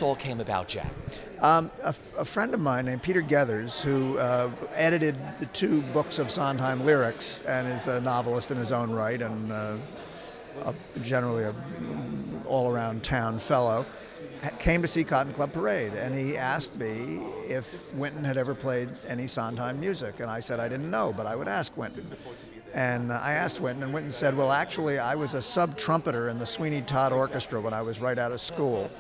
this all came about, Jack? A friend of mine named Peter Gethers, who edited the 2 books of Sondheim lyrics and is a novelist in his own right and generally a all-around town fellow, came to see Cotton Club Parade, and he asked me if Wynton had ever played any Sondheim music, and I said I didn't know, but I would ask Wynton. And I asked Wynton, and Wynton said, well, actually, I was a sub-trumpeter in the Sweeney Todd Orchestra when I was right out of school.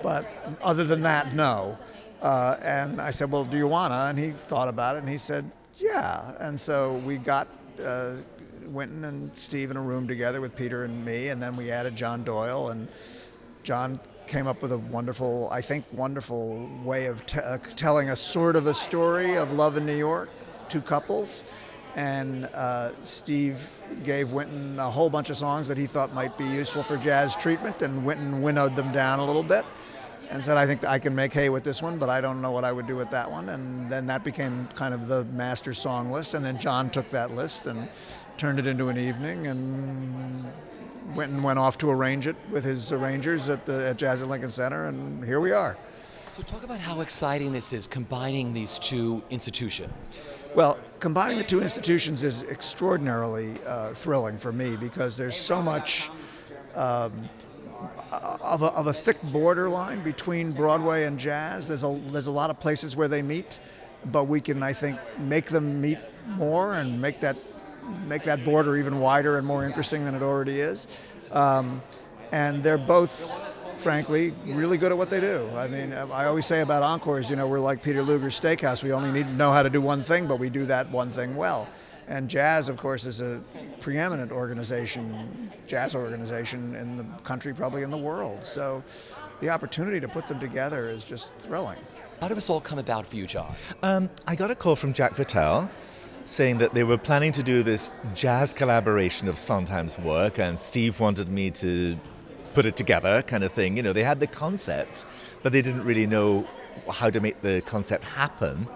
But other than that, no. And I said, well, do you wanna? And he thought about it, and he said, yeah. And so we got Wynton and Steve in a room together with Peter and me, and then we added John Doyle, and John came up with a wonderful way of telling a sort of a story of love in New York, 2 couples. And Steve gave Wynton a whole bunch of songs that he thought might be useful for jazz treatment, and Wynton winnowed them down a little bit and said, I think I can make hay with this one, but I don't know what I would do with that one. And then that became kind of the master song list, and then John took that list and turned it into an evening, and Wynton went off to arrange it with his arrangers at Jazz at Lincoln Center, and here we are. So talk about how exciting this is, combining these 2 institutions. Well, combining the 2 institutions is extraordinarily thrilling for me because there's so much of a thick borderline between Broadway and jazz. There's a lot of places where they meet, but we can, I think, make them meet more and make that border even wider and more interesting than it already is. And they're both, frankly, really good at what they do. I mean, I always say about Encores, we're like Peter Luger's Steakhouse. We only need to know how to do one thing, but we do that one thing well. And jazz, of course, is a preeminent jazz organization in the country, probably in the world. So the opportunity to put them together is just thrilling. How did this all come about for you, John? I got a call from Jack Vitale saying that they were planning to do this jazz collaboration of Sondheim's work, and Steve wanted me to put it together kind of thing. They had the concept, but they didn't really know how to make the concept happen.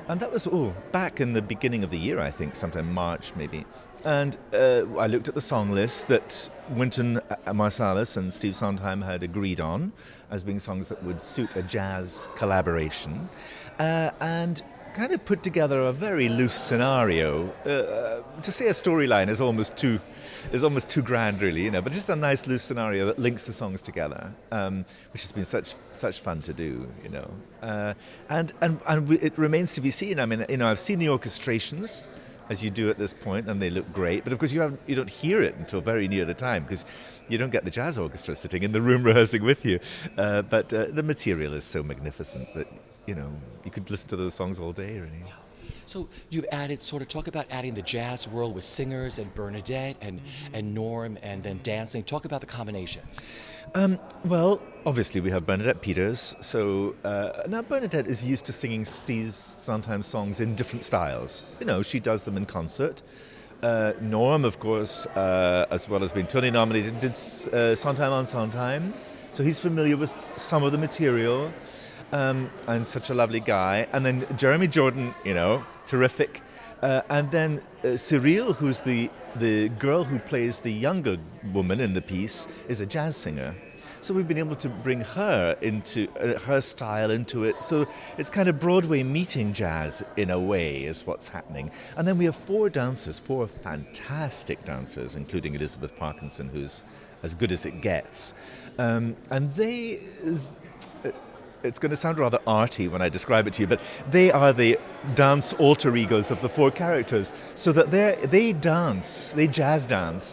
And that was, back in the beginning of the year, I think, sometime March maybe. And I looked at the song list that Wynton Marsalis and Steve Sondheim had agreed on as being songs that would suit a jazz collaboration, and kind of put together a very loose scenario. To say a storyline is almost too grand, really, but just a nice loose scenario that links the songs together, which has been such fun to do, and it remains to be seen. I mean, I've seen the orchestrations, as you do at this point, and they look great. But of course, you don't hear it until very near the time, because you don't get the jazz orchestra sitting in the room rehearsing with you. But the material is so magnificent that you could listen to those songs all day, really. So you've talk about adding the jazz world with singers and Bernadette and Norm, and then dancing. Talk about the combination. Well, obviously we have Bernadette Peters. So now Bernadette is used to singing Steve Sondheim songs in different styles. She does them in concert. Norm, of course, as well as being Tony nominated, did Sondheim on Sondheim. So he's familiar with some of the material. And such a lovely guy. And then Jeremy Jordan, terrific. And then Cyrille, who's the girl who plays the younger woman in the piece, is a jazz singer. So we've been able to bring her into her style into it. So it's kind of Broadway meeting jazz in a way is what's happening. And then we have 4 fantastic dancers, including Elizabeth Parkinson, who's as good as it gets. And they... It's going to sound rather arty when I describe it to you, but they are the dance alter egos of the 4 characters, so that they jazz dance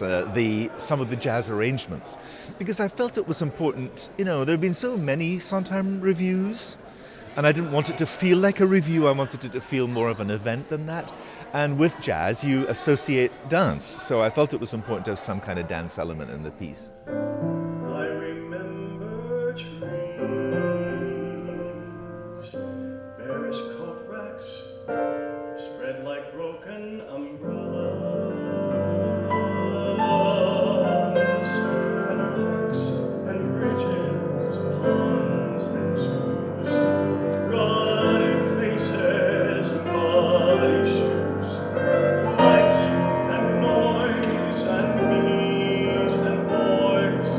some of the jazz arrangements, because I felt it was important. There have been so many Sondheim reviews, and I didn't want it to feel like a review. I wanted it to feel more of an event than that. And with jazz, you associate dance, so I felt it was important to have some kind of dance element in the piece. Spread like broken umbrellas, and parks and bridges, ponds and zoos, ruddy faces, muddy shoes, light and noise and bees and boys.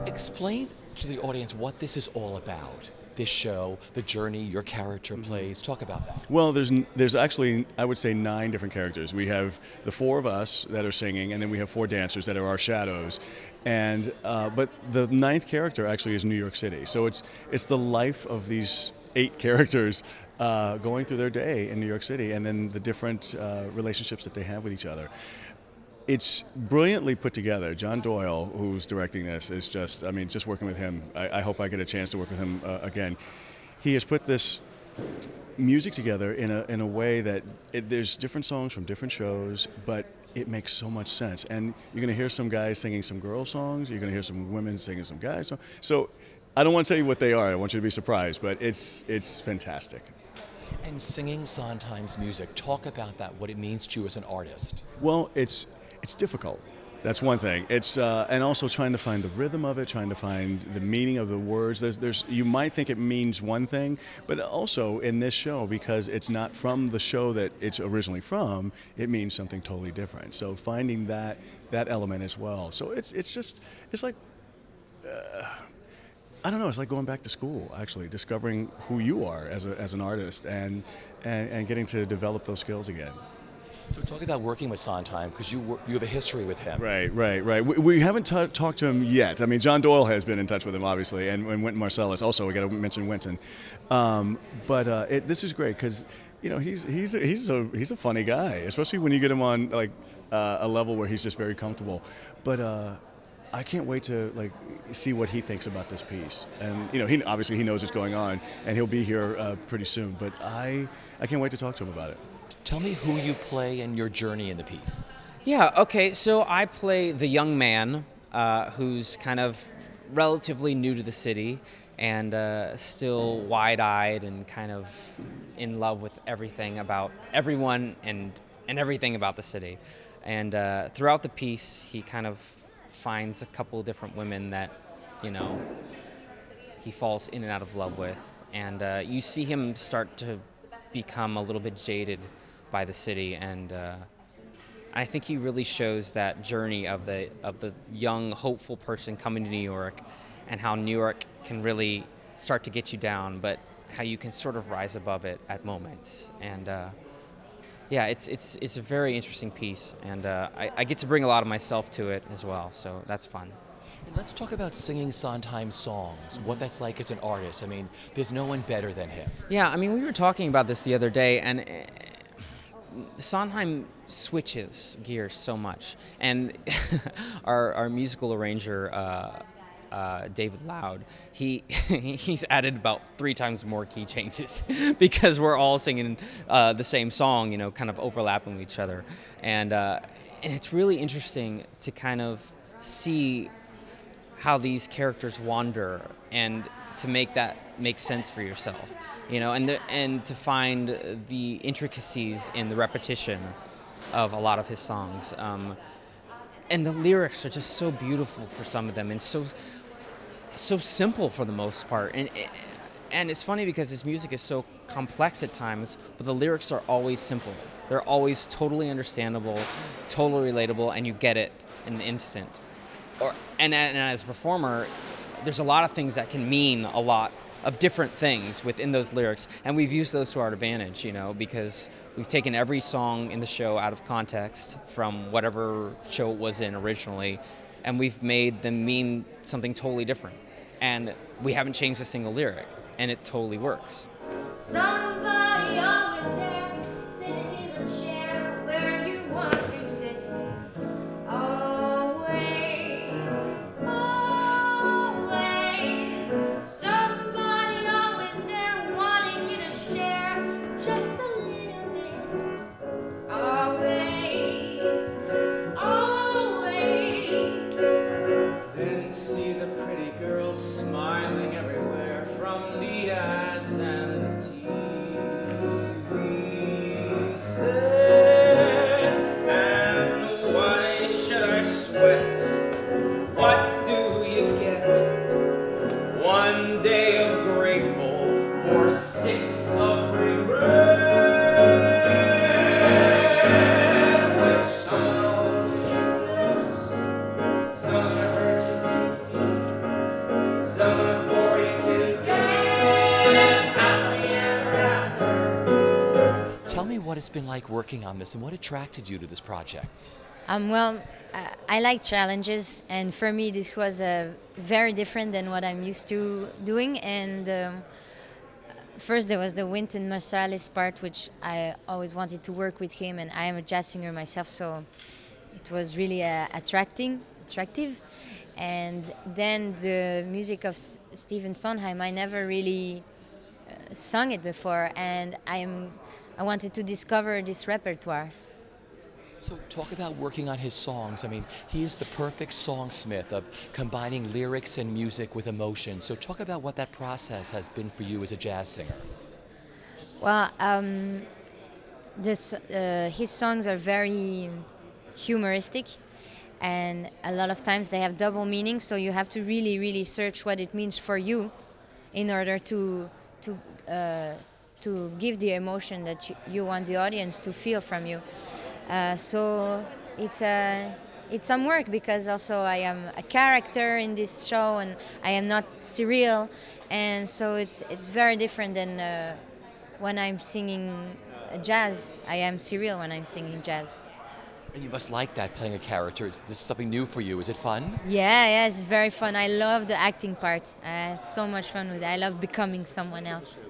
Explain to the audience what this is all about. This show, the journey your character plays. Talk about that. Well, there's actually, I would say, 9 different characters. We have the 4 of us that are singing, and then we have 4 dancers that are our shadows. And but the 9th character actually is New York City. So it's the life of these 8 characters going through their day in New York City, and then the different relationships that they have with each other. It's brilliantly put together. John Doyle, who's directing this, is just working with him. I hope I get a chance to work with him again. He has put this music together in a way that there's different songs from different shows, but it makes so much sense. And you're going to hear some guys singing some girl songs. You're going to hear some women singing some guys songs. So I don't want to tell you what they are. I want you to be surprised, but it's fantastic. And singing Sondheim's music, talk about that, what it means to you as an artist. Well, it's difficult. That's one thing. It's and also trying to find the rhythm of it, trying to find the meaning of the words. There's you might think it means one thing, but also in this show, because it's not from the show that it's originally from, it means something totally different. So finding that element as well. So it's like I don't know. It's like going back to school, actually, discovering who you are as an artist and getting to develop those skills again. So talk about working with Sondheim, because you have a history with him. Right. We haven't talked to him yet. I mean, John Doyle has been in touch with him, obviously, and Wynton Marsalis. Also, we got to mention Wynton. But this is great because he's a funny guy, especially when you get him on like a level where he's just very comfortable. But I can't wait to see what he thinks about this piece. And he obviously he knows what's going on, and he'll be here pretty soon. But I can't wait to talk to him about it. Tell me who you play and your journey in the piece. Yeah, okay, so I play the young man who's kind of relatively new to the city and still wide-eyed and kind of in love with everything about everyone and everything about the city. And throughout the piece, he kind of finds a couple different women that, he falls in and out of love with. And you see him start to become a little bit jaded by the city, and I think he really shows that journey of the young, hopeful person coming to New York, and how New York can really start to get you down, but how you can sort of rise above it at moments. And it's a very interesting piece, and I get to bring a lot of myself to it as well, so that's fun. Let's talk about singing Sondheim songs, what that's like as an artist. I mean, there's no one better than him. Yeah, I mean, we were talking about this the other day, and Sondheim switches gears so much, and our musical arranger David Loud, he's added about 3 times more key changes because we're all singing the same song, kind of overlapping with each other, and it's really interesting to kind of see how these characters wander and to make that make sense for yourself, and to find the intricacies in the repetition of a lot of his songs. And the lyrics are just so beautiful for some of them, and so simple for the most part. And it's funny because his music is so complex at times, but the lyrics are always simple. They're always totally understandable, totally relatable, and you get it in an instant. And as a performer, there's a lot of things that can mean a lot of different things within those lyrics, and we've used those to our advantage, because we've taken every song in the show out of context from whatever show it was in originally, and we've made them mean something totally different. And we haven't changed a single lyric, and it totally works. Somebody always there, sitting in the chair where you want to sit. Always, always. Somebody always there, wanting you to share just a little bit. Always, always. Then see the pretty girls smiling everywhere from the ads and the TV. Tell me what it's been like working on this and what attracted you to this project. Well, I like challenges, and for me, this was very different than what I'm used to doing. And first, there was the Wynton Marsalis part, which I always wanted to work with him, and I am a jazz singer myself, so it was really attractive. And then the music of Stephen Sondheim, I never really sung it before, and I wanted to discover this repertoire. So talk about working on his songs. I mean, he is the perfect songsmith of combining lyrics and music with emotion. So talk about what that process has been for you as a jazz singer. Well, his songs are very humoristic, and a lot of times they have double meanings. So you have to really, really search what it means for you, in order to give the emotion that you want the audience to feel from you. So it's some work, because also I am a character in this show, and I am not Cyrille, and so it's very different than when I'm singing jazz. I am Cyrille when I'm singing jazz. And you must like that, playing a character. Is this something new for you? Is it fun? Yeah, it's very fun. I love the acting part. I had so much fun with it. I love becoming someone else.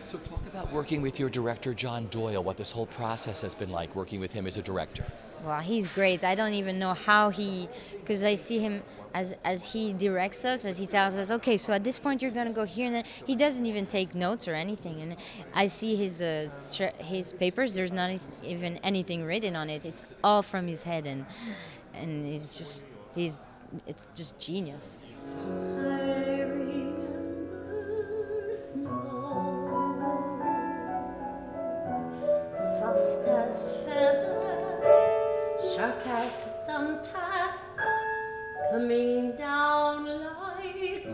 So talk about working with your director, John Doyle, what this whole process has been like working with him as a director. Well, he's great. I don't even know how because I see him as he directs us, as he tells us, okay, so at this point you're going to go here, and then he doesn't even take notes or anything. And I see his papers, there's not even anything written on it. It's all from his head, and it's just genius. Sharp as thumbtacks, coming down like lead,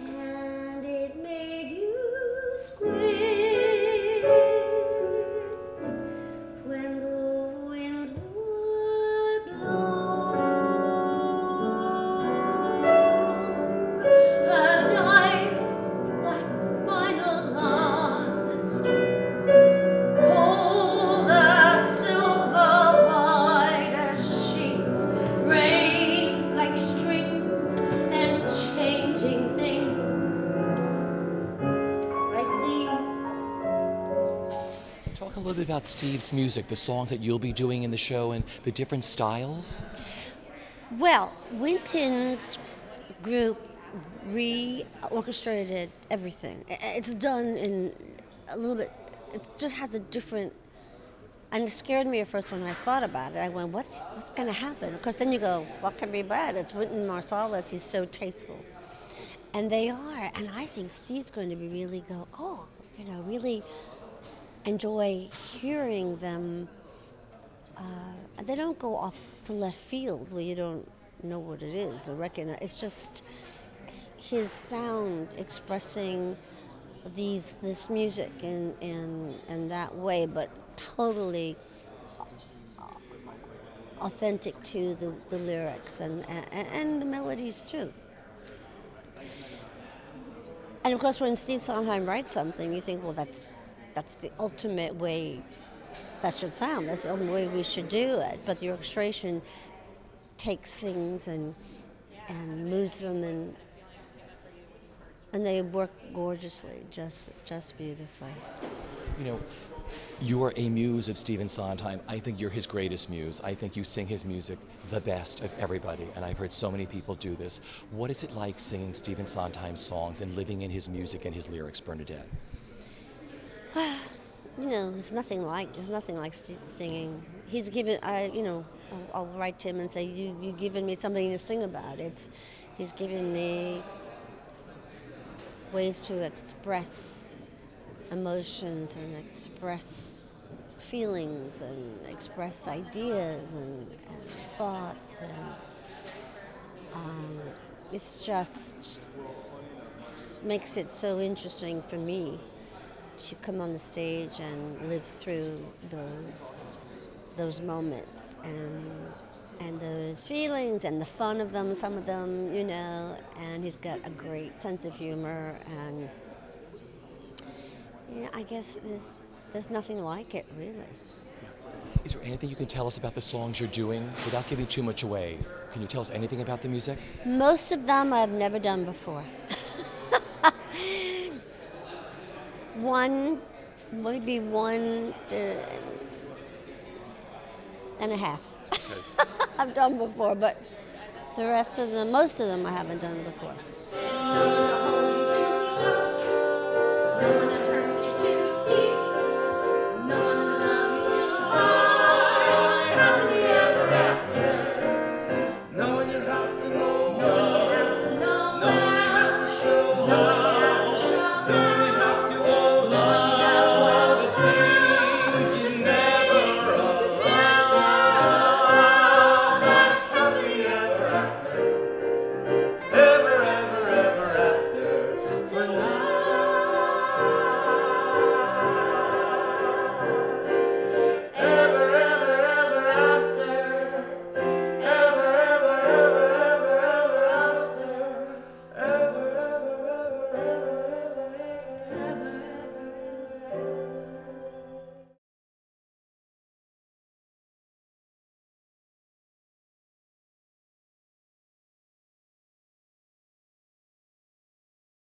and it made you squint when the wind would blow. And ice like mine along the streets, cold as silver, white as sheets, rain like strings, and changing things like leaves. Talk a little bit about Steve's music, the songs that you'll be doing in the show and the different styles. Well, Wynton's group re-orchestrated everything. It's done in a little bit, it just has a different, and it scared me at first when I thought about it. I went, what's going to happen? Because then you go, what can be bad? It's Wynton Marsalis, he's so tasteful. And they are, and I think Steve's going to be really really enjoy hearing them. They don't go off to left field where you don't know what it is or recognize. It's just his sound expressing this music in that way, but totally authentic to the lyrics and the melodies too. And of course, when Steve Sondheim writes something, you think, well, that's the ultimate way that should sound. That's the only way we should do it. But the orchestration takes things and moves them, and they work gorgeously, just beautifully. You know, you are a muse of Stephen Sondheim. I think you're his greatest muse. I think you sing his music the best of everybody, and I've heard so many people do this. What is it like singing Stephen Sondheim's songs and living in his music and his lyrics, Bernadette? There's nothing like singing. He's given, I'll write to him and say, you've given me something to sing about. He's given me ways to express emotions and express feelings and express ideas and thoughts. And it's just makes it so interesting for me to come on the stage and live through those moments and those feelings and the fun of them, some of them, and he's got a great sense of humor, and I guess there's nothing like it, really. Is there anything you can tell us about the songs you're doing without giving too much away? Can you tell us anything about the music? Most of them I've never done before. Maybe one and a half I've done before, but the rest of them, most of them I haven't done before. No one to hold you too close. No one